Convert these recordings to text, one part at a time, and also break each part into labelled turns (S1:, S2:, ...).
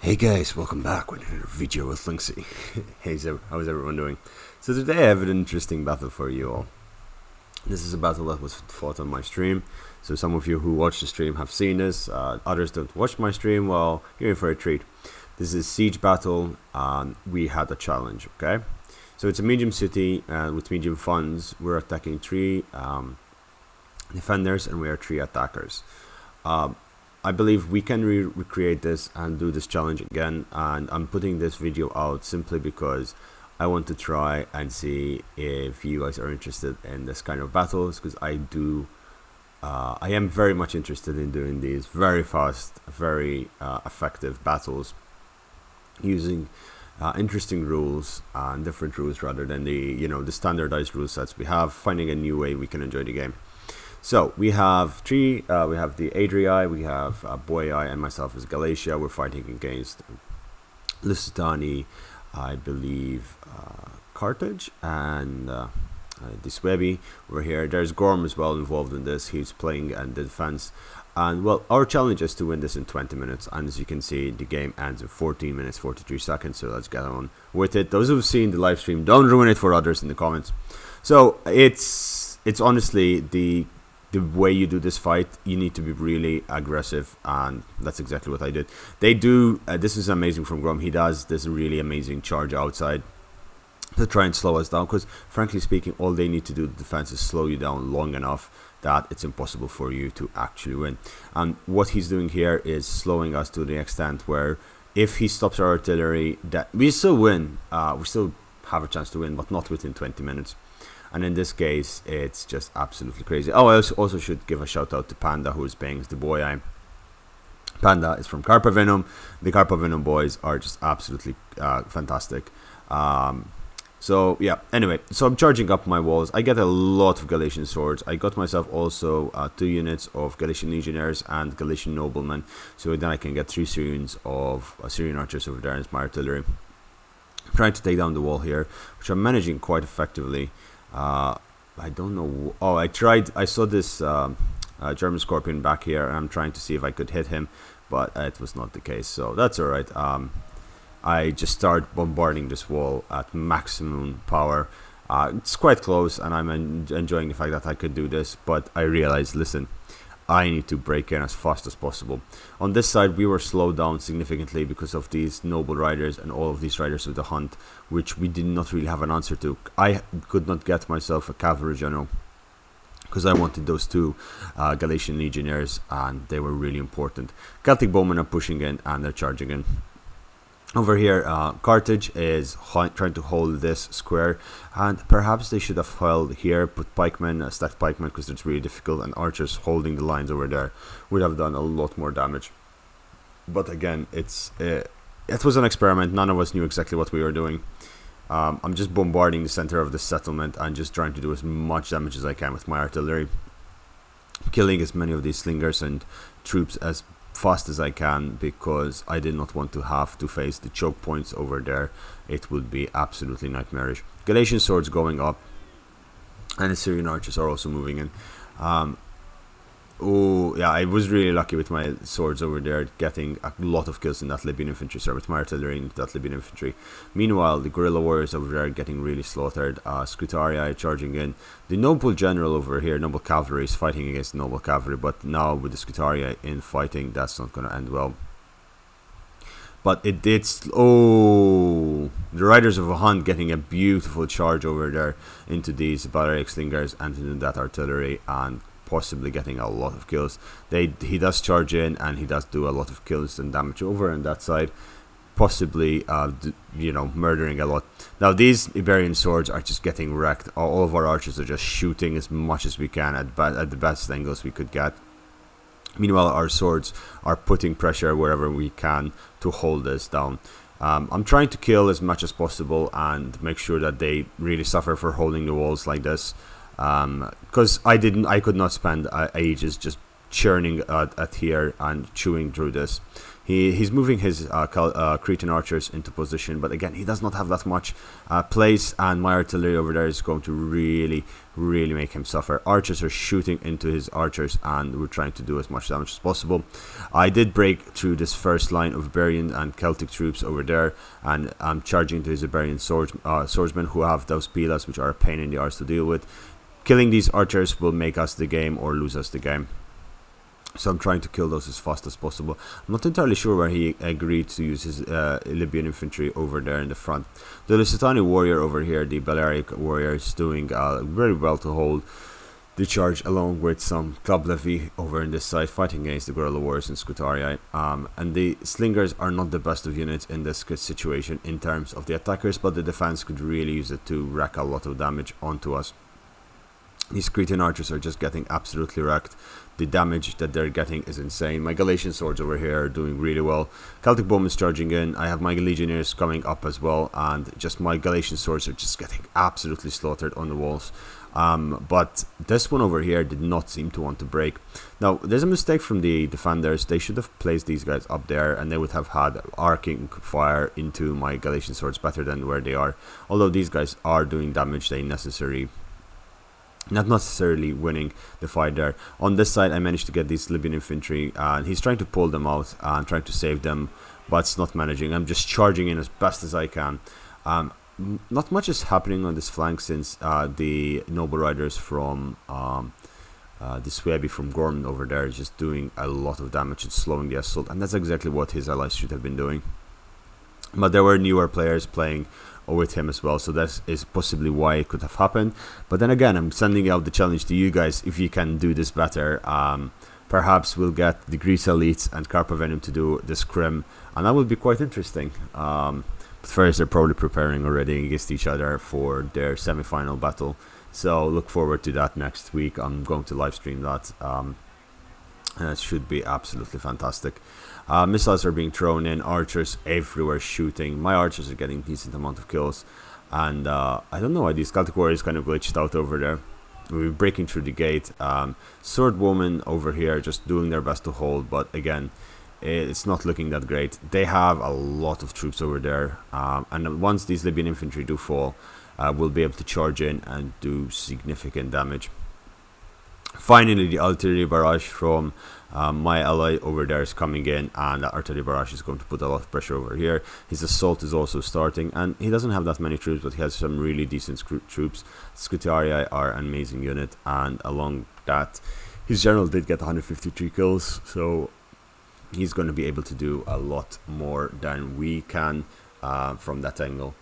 S1: Hey guys, welcome back with another video with Linksy. How's everyone doing? So today I have an interesting battle for you all. This is a battle that was fought on my stream. So some of you who watch the stream have seen this. Others don't watch my stream. Well, you're in for a treat. This is siege battle, and we had a challenge. Okay, so it's a medium city with medium funds. We're attacking 3 defenders and we are 3 attackers. I believe we can recreate this and do this challenge again, and I'm putting this video out simply because I want to try and see if you guys are interested in this kind of battles, because I am very much interested in doing these very fast, very effective battles using interesting rules and different rules rather than the standardized rule sets we have, finding a new way we can enjoy the game. So we have 3, we have the Adrii, we have Boii, and myself as Galatia. We're fighting against Lusitani, I believe Carthage, and the Swebi. We're here. There's Gorm as well involved in this. He's playing and the defense. And well, our challenge is to win this in 20 minutes. And as you can see, the game ends in 14 minutes, 43 seconds. So let's get on with it. Those who've seen the live stream, don't ruin it for others in the comments. So it's honestly the way you do this fight. You need to be really aggressive, and that's exactly what I did. They do this is amazing from Gorm. He does this really amazing charge outside to try and slow us down, because frankly speaking, all they need to do, the defense, is slow you down long enough that it's impossible for you to actually win. And what he's doing here is slowing us to the extent where if he stops our artillery, that we still win. We still have a chance to win, but not within 20 minutes. And in this case, it's just absolutely crazy. Oh, I also should give a shout out to Panda, who is playing the Boii. Panda is from Carpavinum. The Carpavinum boys are just absolutely fantastic. So yeah, anyway, so I'm charging up my walls. I get a lot of Galatian swords. I got myself also 2 units of Galatian legionnaires and Galatian noblemen. So then I can get 3 Syrians of Syrian archers over there as my artillery. I'm trying to take down the wall here, which I'm managing quite effectively. I don't know. Oh, I saw this German Scorpion back here, and I'm trying to see if I could hit him, but it was not the case, so that's alright. I just start bombarding this wall at maximum power. It's quite close, and I'm enjoying the fact that I could do this, but I realized, listen, I need to break in as fast as possible. On this side, we were slowed down significantly because of these noble riders and all of these riders of the hunt, which we did not really have an answer to. I could not get myself a cavalry general because I wanted those 2 Galatian legionnaires, and they were really important. Celtic bowmen are pushing in and they're charging in. Over here, Carthage is trying to hold this square, and perhaps they should have held here, put pikemen, stacked pikemen, because it's really difficult, and archers holding the lines over there would have done a lot more damage. But again, it was an experiment. None of us knew exactly what we were doing. I'm just bombarding the center of the settlement and just trying to do as much damage as I can with my artillery, killing as many of these slingers and troops as fast as I can, because I did not want to have to face the choke points over there. It would be absolutely nightmarish. Galatian swords going up, and the Syrian archers are also moving in. Oh yeah, I was really lucky with my swords over there, getting a lot of kills in that Libyan infantry, with my artillery into that Libyan infantry. Meanwhile, the guerrilla warriors over there are getting really slaughtered. Scutarii charging in. The noble general over here, noble cavalry, is fighting against noble cavalry, but now with the Scutarii in fighting, that's not going to end well. But it did. Oh, the riders of a hunt getting a beautiful charge over there into these barbaric slingers and into that artillery, and possibly getting a lot of kills. He does charge in, and he does do a lot of kills and damage over on that side, possibly murdering a lot. Now these Iberian swords are just getting wrecked. All of our archers are just shooting as much as we can at the best angles we could get. Meanwhile, our swords are putting pressure wherever we can to hold this down. I'm trying to kill as much as possible and make sure that they really suffer for holding the walls like this. Because I could not spend ages just churning at here and chewing through this. He's moving his Cretan archers into position, but again, he does not have that much place, and my artillery over there is going to really make him suffer. Archers are shooting into his archers, and we're trying to do as much damage as possible. I did break through this first line of Iberian and Celtic troops over there, and I'm charging to his Iberian swordsmen who have those pilas, which are a pain in the arse to deal with. Killing these archers will make us the game or lose us the game. So I'm trying to kill those as fast as possible. I'm not entirely sure where he agreed to use his Libyan infantry over there in the front. The Lusitani warrior over here, the Balearic warrior, is doing very well to hold the charge, along with some club levy over in this side, fighting against the guerrilla warriors in Scutarii. And the slingers are not the best of units in this situation in terms of the attackers, but the defense could really use it to wreak a lot of damage onto us. These Cretan archers are just getting absolutely wrecked. The damage that they're getting is insane. My Galatian swords over here are doing really well. Celtic bowmen is charging in. I have my legionnaires coming up as well, and just my Galatian swords are just getting absolutely slaughtered on the walls. But this one over here did not seem to want to break. Now, there's a mistake from the defenders. They should have placed these guys up there, and they would have had arcing fire into my Galatian swords better than where they are. Although these guys are doing damage, not necessarily winning the fight there. On this side, I managed to get these Libyan infantry, and he's trying to pull them out and trying to save them, but it's not managing. I'm just charging in as best as I can. Not much is happening on this flank, since the noble riders from the Suebi from Gorm over there is just doing a lot of damage and slowing the assault, and that's exactly what his allies should have been doing. But there were newer players playing with him as well, so that is possibly why it could have happened. But then again, I'm sending out the challenge to you guys. If you can do this better, perhaps we'll get the Greece elites and Carpavenum to do the scrim, and that would be quite interesting. But first, they're probably preparing already against each other for their semi-final battle, so look forward to that next week. I'm going to live stream that. It should be absolutely fantastic. Missiles are being thrown in, archers everywhere shooting. My archers are getting a decent amount of kills, and I don't know why these Celtic warriors kind of glitched out over there. We're breaking through the gate. Swordwomen over here just doing their best to hold, but again, it's not looking that great. They have a lot of troops over there, and once these Libyan infantry do fall, we'll be able to charge in and do significant damage. Finally, the artillery barrage from my ally over there is coming in, and the artillery barrage is going to put a lot of pressure over here. His assault is also starting, and he doesn't have that many troops, but he has some really decent troops. Scutarii are an amazing unit, and along that, his general did get 153 kills, so he's going to be able to do a lot more than we can from that angle.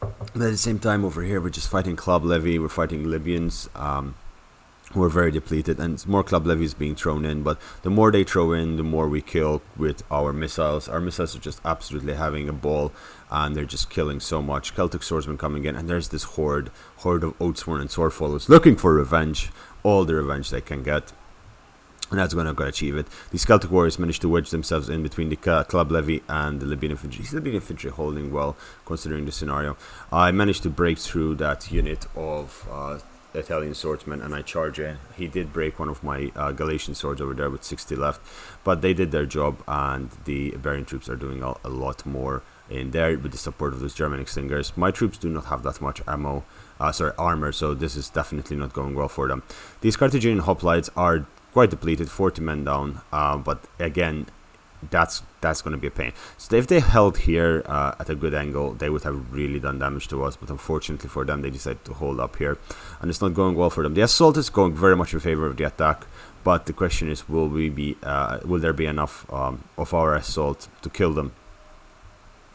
S1: But at the same time, over here, we're just fighting club levy, we're fighting Libyans, who are very depleted, and more club levies being thrown in, but the more they throw in, the more we kill with our missiles. Our missiles are just absolutely having a ball, and they're just killing so much. Celtic swordsmen coming in, and there's this horde of Oathsworn and Swordfollowers looking for revenge, all the revenge they can get. And that's going to achieve it. These Celtic warriors managed to wedge themselves in between the club levy and the Libyan infantry. The Libyan infantry holding well, considering the scenario. I managed to break through that unit of Italian swordsmen, and I charge in. He did break one of my Galatian swords over there with 60 left, but they did their job, and the Iberian troops are doing a lot more in there with the support of those Germanic slingers. My troops do not have that much armor, so this is definitely not going well for them. These Carthaginian hoplites are quite depleted, 40 men down, but again, that's going to be a pain. So if they held here at a good angle, they would have really done damage to us, but unfortunately for them, they decided to hold up here, and it's not going well for them. The assault is going very much in favor of the attack, but the question is, will there be enough of our assault to kill them?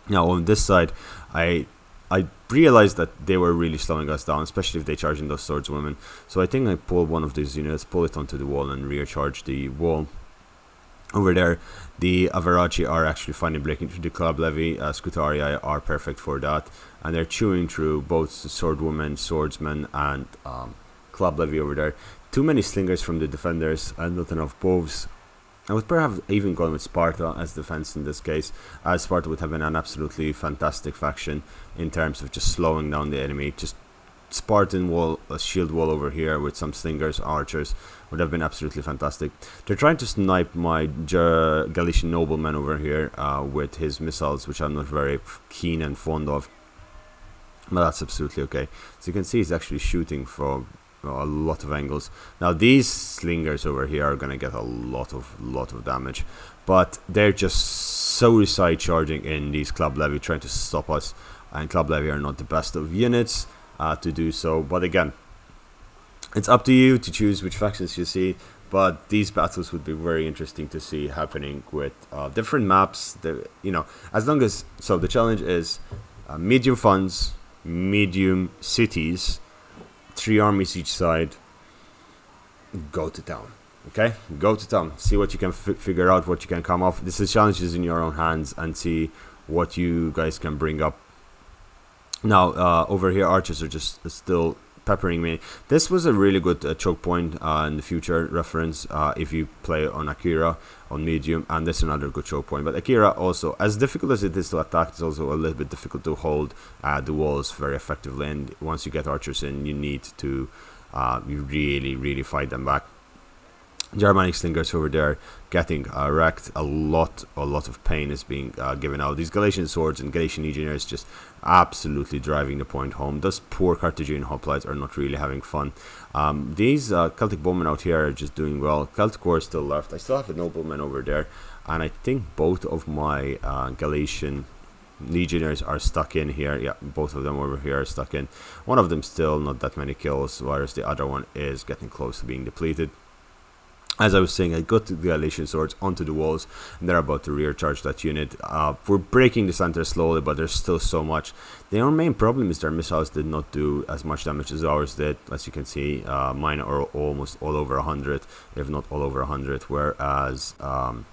S1: Now on this side, I realized that they were really slowing us down, especially if they charge in those swordswomen. So I think I pull one of these units, pull it onto the wall, and rear charge the wall. Over there, the Averaci are actually finally breaking through the club levy. Scutarii are perfect for that, and they're chewing through both the swordwomen, swordsmen, and club levy over there. Too many slingers from the defenders and not enough bows. I would perhaps even gone with Sparta as defense in this case, as Sparta would have been an absolutely fantastic faction in terms of just slowing down the enemy, just Spartan wall, a shield wall over here with some slingers, archers would have been absolutely fantastic. They're trying to snipe my Galician nobleman over here with his missiles, which I'm not very keen and fond of. But that's absolutely okay. So you can see he's actually shooting from a lot of angles. Now these slingers over here are gonna get a lot of damage, but they're just so side charging in these club levy, trying to stop us. And club levy are not the best of units to do so. But again, it's up to you to choose which factions you see. But these battles would be very interesting to see happening with different maps. As long as the challenge is medium funds, medium cities, 3 armies each side. Go to town. Okay, go to town. See what you can figure out, what you can come off. This is challenges in your own hands, and see what you guys can bring up. Now over here, archers are just still peppering me. This was a really good choke point in the future reference if you play on Akira on medium, and this is another good choke point. But Akira also, as difficult as it is to attack, it's also a little bit difficult to hold the walls very effectively, and once you get archers in, you need to really fight them back. Germanic slingers over there getting wrecked. A lot of pain is being given out. These Galatian swords and Galatian legionnaires just absolutely driving the point home. Those poor Carthaginian hoplites are not really having fun. These Celtic bowmen out here are just doing well. Celtic war is still left. I still have a nobleman over there, and I think both of my Galatian legionnaires are stuck in here. Yeah, both of them over here are stuck in. One of them still not that many kills, whereas the other one is getting close to being depleted. As I was saying, I got the Galatian swords onto the walls, and they're about to rear charge that unit. We're breaking the center slowly, but there's still so much. Their main problem is their missiles did not do as much damage as ours did. As you can see, mine are almost all over 100, if not all over 100, whereas the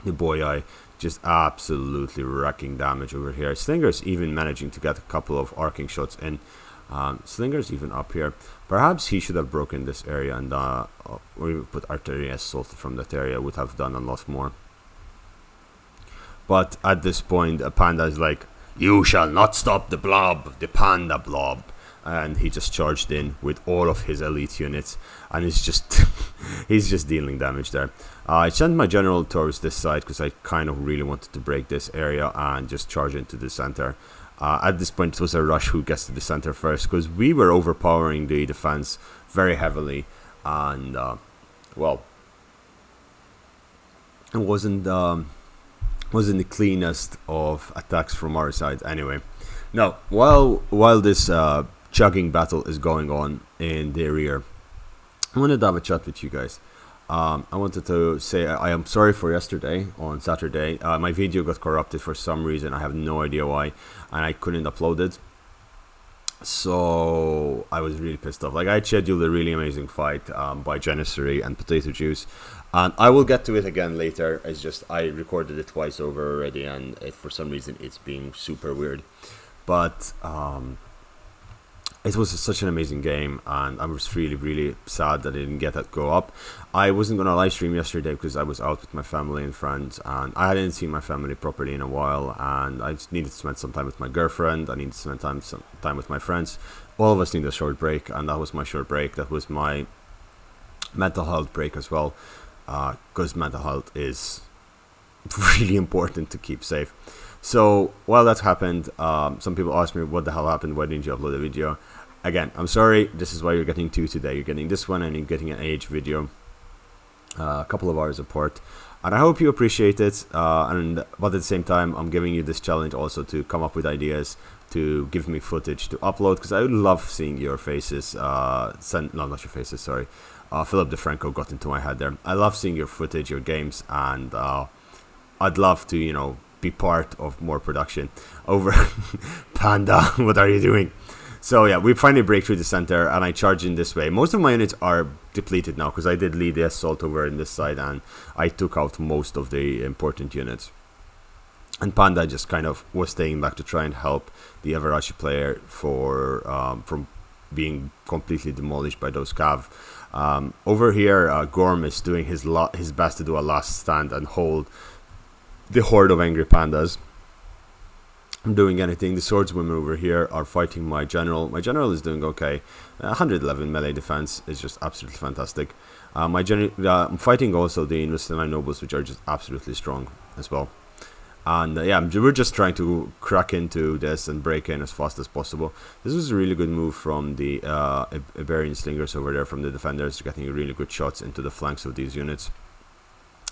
S1: Boyai just absolutely wrecking damage over here. Slingers even managing to get a couple of arcing shots in. Slingers even up here. Perhaps he should have broken this area, and or even put artillery assault from that area, would have done a lot more. But at this point, a panda is like, "You shall not stop the blob, the panda blob," and he just charged in with all of his elite units, and he's just he's just dealing damage there. I sent my general towards this side because I kind of really wanted to break this area and just charge into the center. At this point, it was a rush who gets to the center first, because we were overpowering the defense very heavily, and well, it wasn't the cleanest of attacks from our side. Anyway, now while this chugging battle is going on in the rear, I wanted to have a chat with you guys. I wanted to say I am sorry for yesterday on Saturday. My video got corrupted for some reason. I have no idea why, and I couldn't upload it. So I was really pissed off. Like, I scheduled a really amazing fight by Janissary and Potato Juice, and I will get to it again later. It's just I recorded it twice over already, and for some reason it's being super weird. But it was such an amazing game, and I was really sad that I didn't get that go up. I wasn't going to live stream yesterday because I was out with my family and friends, and I hadn't seen my family properly in a while, and I just needed to spend some time with my girlfriend. I needed to spend some time with my friends. All of us need a short break, and that was my short break. That was my mental health break as well, because mental health is really important to keep safe. So while that happened, some people asked me what the hell happened, why didn't you upload a video? Again, I'm sorry, this is why you're getting two today. You're getting this one, and you're getting an age video, a couple of hours apart, and I hope you appreciate it. But at the same time, I'm giving you this challenge also to come up with ideas, to give me footage to upload, because I would love seeing your faces. Not your faces, sorry. Philip DeFranco got into my head there. I love seeing your footage, your games, and I'd love to, be part of more production over. Panda, what are you doing? So yeah, we finally break through the center, and I charge in this way. Most of my units are depleted now, because I did lead the assault over in this side, and I took out most of the important units. And Panda just kind of was staying back to try and help the Everachi player from being completely demolished by those cav. Over here, Gorm is doing his best to do a last stand and hold the horde of angry pandas. doing anything. The swordswomen over here are fighting my general. My general is doing okay. 111 melee defense is just absolutely fantastic. I'm fighting also the Invested nobles, which are just absolutely strong as well. And yeah, we're just trying to crack into this and break in as fast as possible. This was a really good move from the Iberian slingers over there, from the defenders, getting really good shots into the flanks of these units.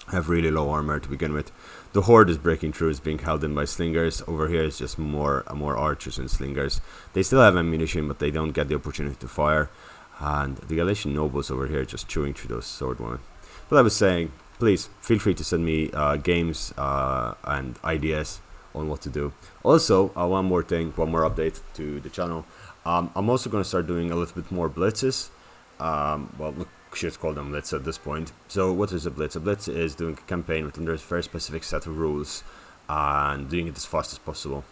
S1: Have really low armor to begin with. The horde is breaking through, is being held in by slingers. Over here is just more archers and slingers. They still have ammunition, but they don't get the opportunity to fire. And the Galatian nobles over here just chewing through those swordwomen. But I was saying, please feel free to send me games and ideas on what to do. Also, one more update to the channel. I'm also going to start doing a little bit more blitzes. Well, we should call them blitz at this point. So what is a blitz? A blitz is doing a campaign within a very specific set of rules and doing it as fast as possible.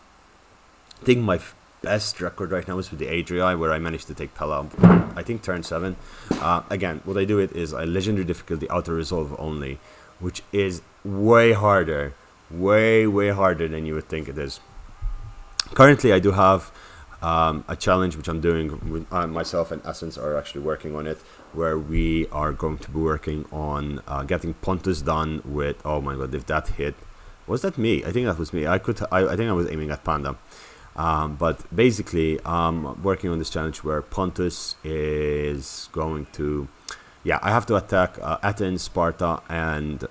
S1: I think my best record right now is with the Adrii, where I managed to take Pella, I think turn 7. Again, what I do it is a legendary difficulty auto resolve only, which is way harder, way harder than you would think it is. Currently I do have a challenge which I'm doing with myself and Essence are actually working on it, where we are going to be working on getting Pontus done with, oh my god, if that hit, was that me? I think that was me. I think I was aiming at Panda. But basically working on this challenge where Pontus is going to, yeah, I have to attack Athens, Sparta and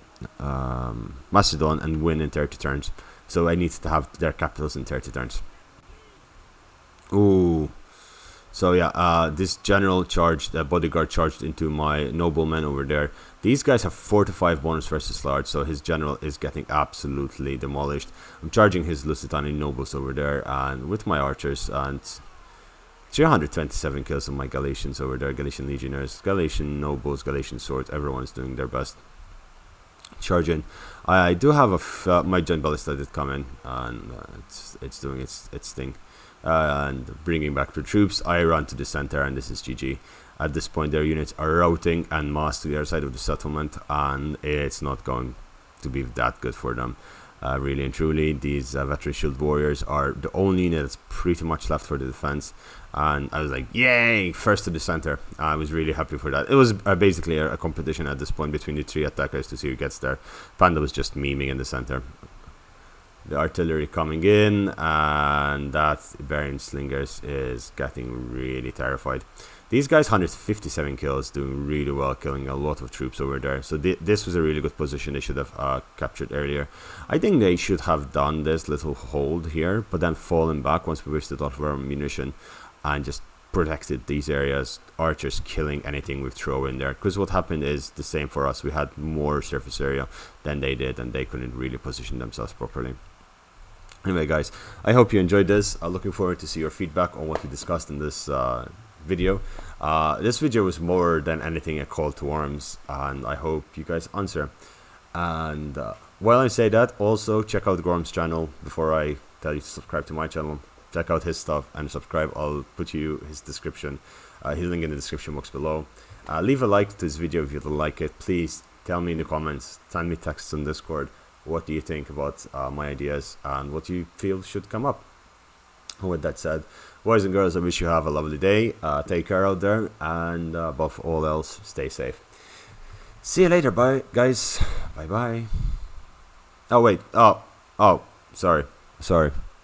S1: Macedon and win in 30 turns. So I need to have their capitals in 30 turns. Ooh. So yeah, this general charged, bodyguard charged into my noblemen over there. These guys have 4 to 5 bonus versus large, so his general is getting absolutely demolished. I'm charging his Lusitanian nobles over there, and with my archers, and 327 kills on my Galatians over there, Galatian legionnaires, Galatian nobles, Galatian swords, everyone's doing their best. Charging. I do have my giant ballista did come in, and it's doing its thing. And bringing back the troops, I run to the center, and this is GG. At this point, their units are routing en masse to the other side of the settlement, and it's not going to be that good for them. Really and truly, these veteran shield warriors are the only unit that's pretty much left for the defense. And I was like, yay, first to the center. I was really happy for that. It was basically a competition at this point between the 3 attackers to see who gets there. Panda was just memeing in the center. The artillery coming in, and that Iberian slingers is getting really terrified. These guys 157 kills, doing really well, killing a lot of troops over there. So this was a really good position they should have captured earlier. I think they should have done this little hold here, but then fallen back once we wasted a lot of our ammunition and just protected these areas. Archers killing anything we throw in there, because what happened is the same for us. We had more surface area than they did, and they couldn't really position themselves properly. Anyway guys, I hope you enjoyed this. Looking forward to see your feedback on what we discussed in this video. This video was more than anything a call to arms, and I hope you guys answer. And while I say that, also check out Gorm's channel. Before I tell you to subscribe to my channel, check out his stuff and subscribe. I'll put you his description, his link in the description box below. Leave a like to this video if you like it. Please tell me in the comments, send me texts on Discord. What do you think about my ideas and what you feel should come up? With that said, boys and girls, I wish you have a lovely day. Take care out there, and above all else, stay safe. See you later, bye guys. Bye bye. Oh wait, oh sorry,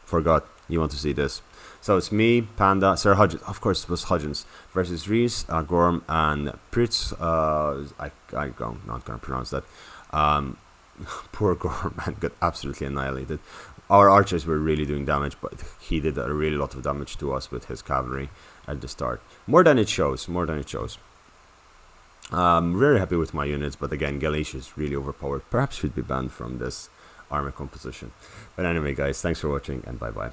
S1: forgot. You want to see this? So it's me, Panda, Sir Hudgens, of course it was Hudgens, versus Reese, Gorm, and Pritz. I'm not gonna pronounce that. Poor Gorm, man, got absolutely annihilated. Our archers were really doing damage, but he did a really lot of damage to us with his cavalry at the start. More than it shows, I'm very happy with my units, but again, Galatia is really overpowered. Perhaps should be banned from this armor composition. But anyway guys, thanks for watching, and bye bye.